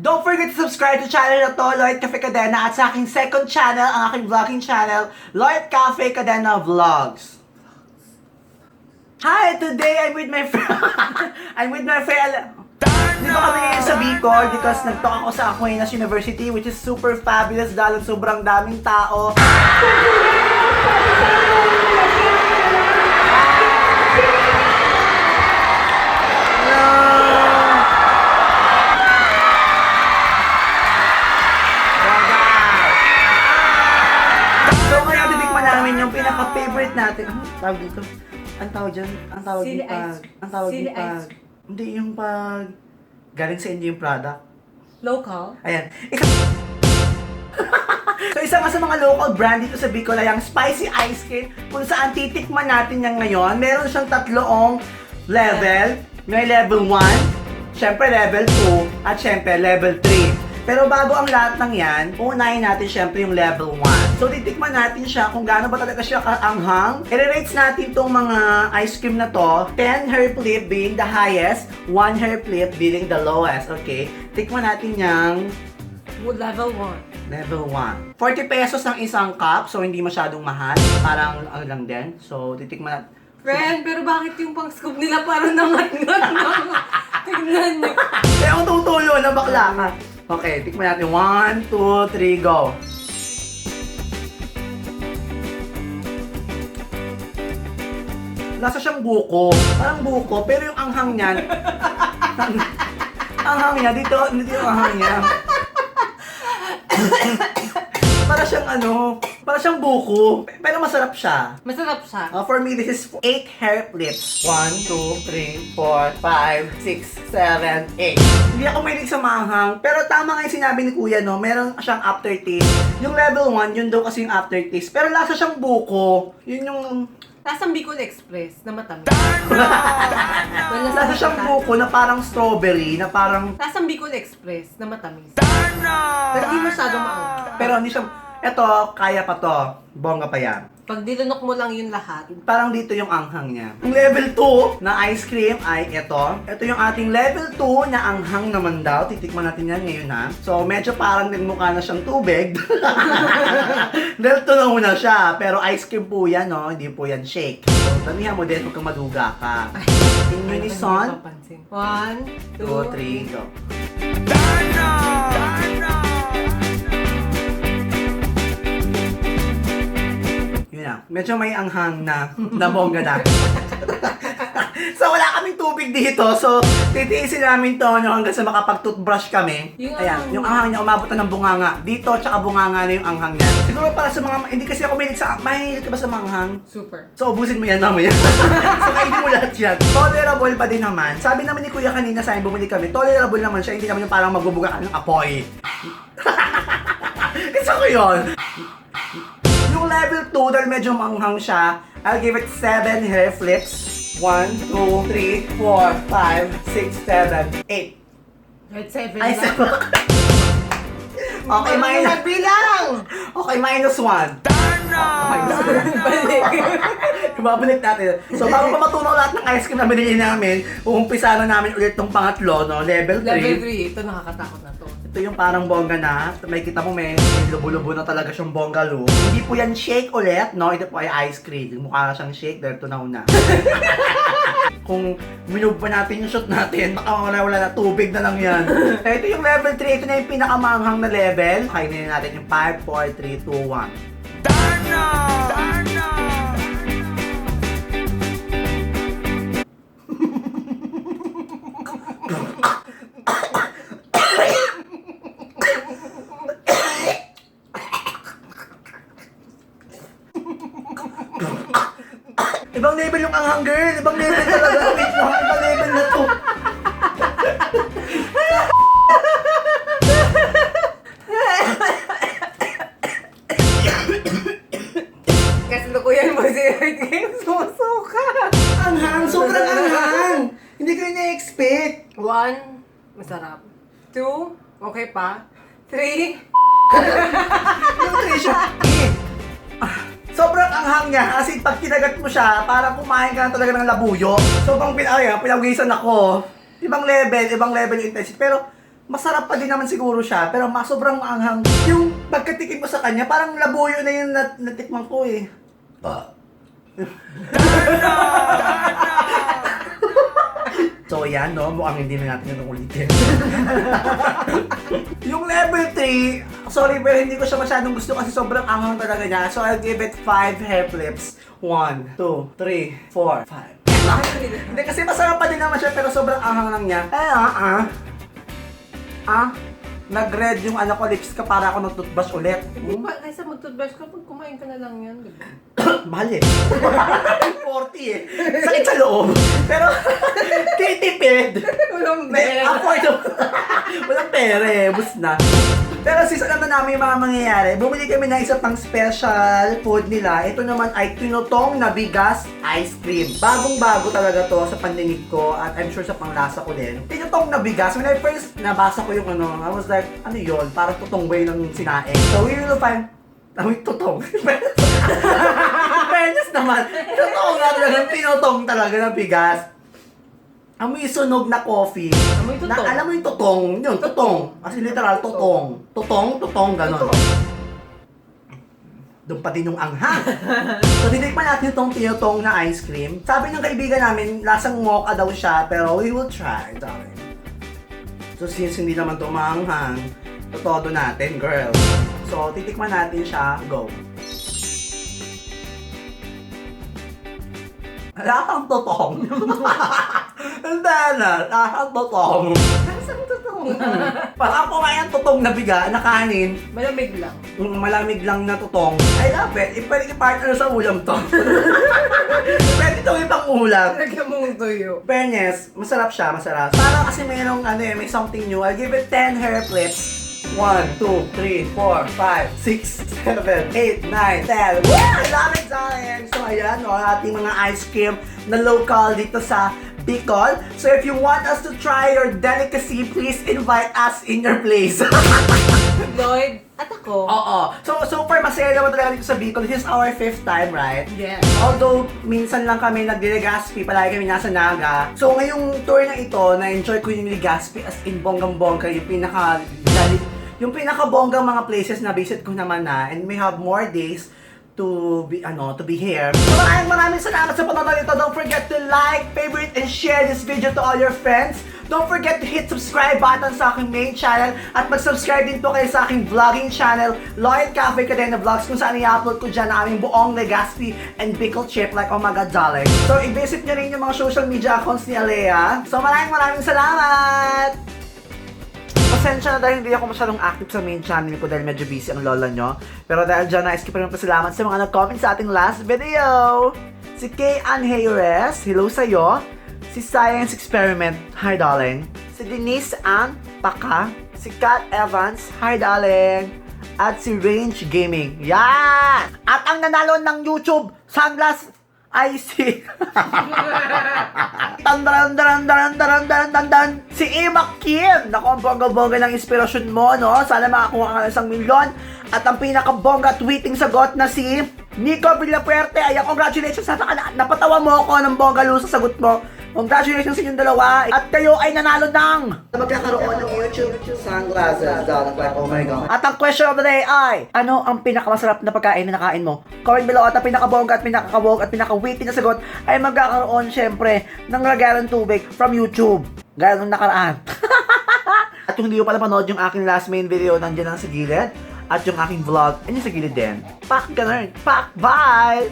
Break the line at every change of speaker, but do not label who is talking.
Don't forget to subscribe to channel na to, Lloyd Cafe Cadena, at sa aking second channel, ang aking vlogging channel, Lloyd Cafe Cadena Vlogs. Hi! Today I'm with my friend. I'm with my friend. Dito kami ngayon sa Bicol because nagtalk ako sa Aquinas University, which is super fabulous dahil sobrang daming tao. So ngayon titikman namin yung pinaka-favorite natin. Ano tawag dito? Ang tawag dyan? Ang tawag
Sili
yung pag...
ice.
Ang tawag
Sili
yung pag...
ice.
Hindi yung pag... Galing sa inyo yung product.
Local?
Ayan. So isa nga sa mga local brand dito sa Bicol ay ang Spicy Ice Cream, kung saan titikman natin yan ngayon. Meron siyang tatlong level. May level 1, syempre level 2, at syempre level 3. Pero bago ang lahat ng yan, unahin natin syempre yung level 1. So titikman natin siya kung gaano ba talaga siya kaanghang. I-rates natin tong mga ice cream na to. 10 hair flip being the highest, 1 hair flip being the lowest. Okay? Tikman natin yung
Level 1.
level 1. 40 pesos ang isang cup, so hindi masyadong mahal. Parang ano lang din. So titikman natin.
Friend, pero bakit yung pang-scoop nila parang nangat-ngat na? Tignan niyo.
Kaya ang tutulo na bakla ka. Okay, tikman natin. 1, 2, 3, go! Lasa siyang buko. Parang buko, pero yung anghang niyan... anghang niya, dito yung anghang niya. Para siyang para siyang buko. Pero masarap siya.
Masarap siya.
For me, this is 8 hair flips. 1, 2, 3, 4, 5, 6, 7, 8. Hindi ako mahilig sa maanghang. Pero tama nga yung sinabi ni Kuya, no? Meron siyang aftertaste. Yung level 1, yun daw kasi yung aftertaste. Pero lasa siyang buko. Yun yung...
Lasang Bicol Express na matamis.
Lasa siyang buko na parang strawberry, na parang...
Lasang Bicol Express na matamis. Pero di masyadong maangas.
Pero hindi siya... Eto, kaya pa to. Bongga pa yan.
Pag dinunok mo lang yung lahat,
Parang dito yung anghang niya. Yung level 2 na ice cream ay ito. Ito yung ating level 2 na anghang naman daw. Titikman natin yan ngayon ha. So medyo parang nagmukha na siyang tubig. Level 2 na muna siya. Pero ice cream po yan, no? Hindi po yan shake. So tamihan mo din huwag kang maduga ka. In unison. 2,
1, 2,
3, go. Yun na. Medyo may anghang na bongga na. So wala kaming tubig dito. So titiisin namin to hanggang sa makapag-toothbrush kami.
Yung
Ayan,
anghang
yung anghang niya umabot na ng bunganga. Dito, tsaka bunganga na yung anghang niya. Siguro para sa mga, hindi kasi ako mahilig ka ba sa manghang?
super.
So ubusin mo yan mamaya. So kainin mo lahat yan. Tolerable pa din naman. Sabi naman ni Kuya kanina sa akin, bumili kami, tolerable naman siya. Hindi naman yung parang magbubuga ka ng apoy. Kasi ko yun. Yung level 2, dahil medyo manghang siya, I'll give it 7 hair flips. 1, 2, 3, 4, 5, 6, 7, 8.
Red 7
Ay,
lang.
7. Okay, minus.
Nagbilang!
Okay, minus 1.
Balik.
Ibabalik natin. So, bago pa matunaw lahat ng ice cream na binili namin, uumpisa na namin ulit tong pangatlo, no? Level 3.
Level 3. Ito nakakatakot na to.
Ito yung parang bongga na. May kita mo, may lubo-lubo na talaga siyang bongga lo. Hindi po yan shake ulit, no? Ito po ay ice cream. Mukha na siyang shake, dahil ito na una. Kung minove pa natin yung shot natin, baka wala na tubig na lang yan. Kaya ito yung level 3. Ito na yung pinakamanghang na level. Kainin natin yung 5, 4, 3, 2, 1. Ibang level yung anghang, girl. Ibang level talaga. Wait lang, ibang level na to.
Kasi lukuyan mo si Earth Games, sumusuka.
Anghang, sobrang anghang. Hindi ko yung na-expect.
1, masarap. 2, okay pa. 3,
Nutrition. Sobrang anghang niya. Kasi pag kinagat mo siya, parang kumain ka na talaga ng labuyo. Sobrang pinagwisan ako. Ibang level yung intensity. Pero masarap pa din naman siguro siya, pero sobrang maanghang. Yung pagkatikim mo sa kanya, parang labuyo na yung natikman ko eh. So yan, no? Mukhang hindi na natin yung ulitin. Yung level 3, sorry pero hindi ko siya masyadong gusto kasi sobrang anghang talaga niya. So I'll give it 5 hair flips. 1, 2, 3, 4, 5. Hindi kasi masarap pa din naman siya pero sobrang anghang lang niya. Nag-red yung ano ko, lips ka para ako nag-toothbrush ulit.
Hindi pa, kaysa mag-toothbrush ka, pag kumain ka na lang yan, diba?
Mahal eh. 40 eh. Sakit sa loob. Pero, titipid.
Walang pera.
Affordable. Walang pera eh. Bus na. Pero sis, alam na namin yung mga mangyayari. Bumili kami ng isa pang special food nila. Ito naman ay tinutong na bigas ice cream. Bagong-bago talaga to sa pandinig ko at I'm sure sa panglasa ko din. Tinutong na bigas. When I first nabasa ko yung ano, I was like, ano yun? Parang tutong ba yun ng sinaing? So we will find tutong. Fairness naman. Tinutong na talaga. Tinutong talaga na bigas. Amoy sunog na coffee.
Amoy tutong.
Na, alam mo yung tutong, yun, tutong. Kasi literal, tutong. Tutong, ganon. Doon pa din yung anghang. So, tinikman natin itong tinutong na ice cream. Sabi ng kaibigan namin, lasang mocha daw siya, pero we will try, darling. So, since hindi naman ito maanghang, todo natin, girl. So, titikman natin siya. Go. Lasang tutong. Hindi na, lasang tutong.
Saan tutong?
Parang kumain tutong na biga, na kanin.
Malamig lang.
Malamig lang na tutong. I love it. Pwede i-partner sa ulam to. Pwede itong ibang ulam.
Lagyan mong tuyo.
Fairness, masarap siya, masarap. Parang kasi mayroong ano eh, may something new. I'll give it 10 hair flips. 1, 2, 3, 4, 5, 6, 7, 8, 9, 10. Woo! I love it, darling! So ayan, no, ating mga ice cream na local dito sa Bicol. So if you want us to try your delicacy, please invite us in your place.
Lloyd, at ako.
Oo. So far, masaya naman talaga dito sa Bicol. This is our 5th time, right?
Yes.
Although, minsan lang kami nag-Legazpi, palagi kami nasa Naga. So, ngayong tour na ito, na-enjoy ko yung Legazpi as in bonggang-bongga, yung pinaka-bonggang mga places na visit ko naman na, and we have more days to be here. So, maraming salamat sa panonood nito. Don't forget to like, favorite, and share this video to all your friends. Don't forget to hit subscribe button sa aking main channel at mag-subscribe din po kayo sa aking vlogging channel, Lloyd Cafe Cadena Vlogs, kung saan i-upload ko dyan ang aming buong Legazpi and Bicol trip like oh my god, darling. So, i-visit nyo rin yung mga social media accounts ni Alea. So, maraming salamat! Pasensya na dahil hindi ako masyadong active sa main channel ko dahil medyo busy ang lola nyo. Pero dahil dyan, nais ko pa rin pasalamat sa mga nag-comment sa ating last video. Si Kay Anheires, hello sa'yo. Si Science Experiment, hi darling. Si Denise Ann Paka. Si Kat Evans, hi darling. At si Range Gaming, yan! At ang nanalo ng YouTube Sunglass IC. Tandaran. Si Emma Kim. Naku, ang bongga-bongga ng inspirasyon mo, no? Sana makakuha ka ng 1 milyon. At ang pinaka-bongga tweeting sagot na si Nico Villapuerte. Ayan, congratulations. Napatawa mo ako ng bongga sa sagot mo. Congratulations sa inyong dalawa. At kayo ay nanalo ng magkakaroon ng YouTube sunglasses. Oh my God. At ang question of the day ay, ano ang pinakamasarap na pagkain na nakain mo? Comment below. At ang pinakabongga at pinakakabog at pinaka-witty na sagot ay magkakaroon syempre ng regalong tubig from YouTube. Gaya nung nakaraan. At kung hindi ko pala panood yung aking last main video, nandiyan lang sa gilid. At yung aking vlog, ayun sa gilid din. Pak, ganun. Pak, bye!